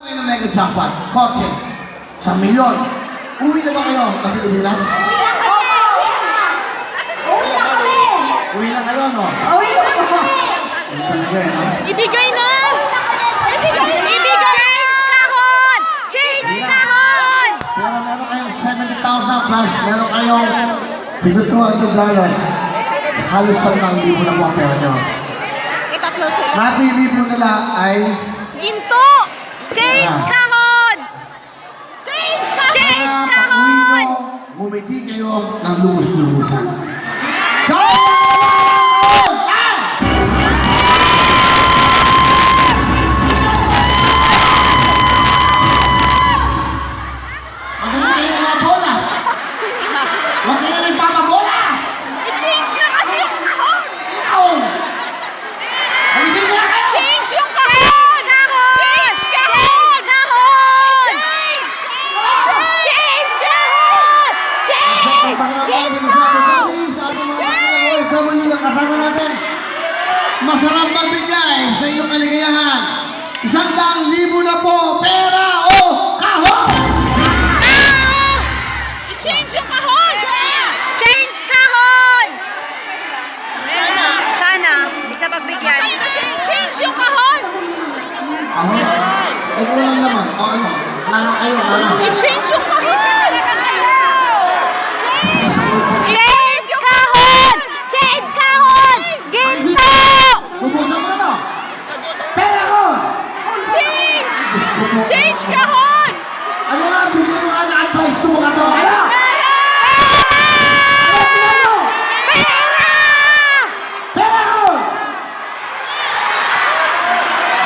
May na mega jackpot, kotse, 1,000,000. Uwi na ba kayo ng Pilipinas? Uwi na kami! Uwi na kayo, no? Uwi na kami! Ano talaga, no? Ibigay na! Ibigay na! Change kahon! Change kahon! Pero meron kayong 70,000 plus, meron kayong $200. Halos 1,000 na po ang pera nyo. Itatlo sila. Napili po nila ay Ginto! Change kahon! Change ka! Change para pag-uwi nyo, kahon! ngumiti kayo ng lubos-lubusan. Go! Magaling kayo ng mga bola! Huwag kayo ng papabola! I-change na kasi yung kahon! Ikaon! Alisin mo na kayo! Change yung kahon! Change kahon! Kahon! Change! Change kahon! Change! Ginto! Welcome ulit ang kasama natin. Masarap magbigay sa inyong kaligayahan. 100,000 na po, pera o kahon! I-change yung kahon! Change kahon! Sana. Isa pagbigyan. Kasi change yung kahon! Kahon? Ito lang naman. O ano? Nakakayo ka na. I-change yung kahon! Change kahon! Change kahon! Ginto! Bubusan mo na to. Pera ko! Change! Gusto mo. Change kahon! Ano nga, bigyan mo nga na advice ko mo katawa kaya? Pera! Pera ko!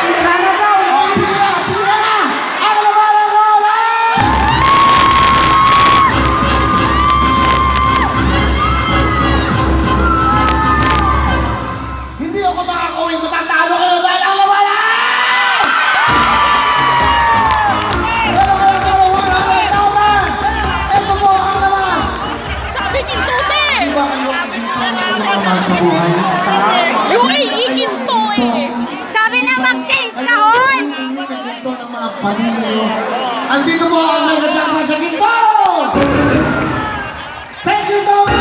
Pira na daw! O, pira! Pira na! Ang labanan ko! Hindi ako makakawin, matatalo kayo dahil ang labanan! Meron kayo dalawa, 100,000! Ito po ang laban! Sabi ni Tute! Di ba kayo ang ginto na pagmamahal sa buhay? Yung iiginto eh! Sabi na mag-change kahon! Hindi na ginto ng mga pamilya nyo. Andito po ang mega jackpot sa ginto! Thank you so much!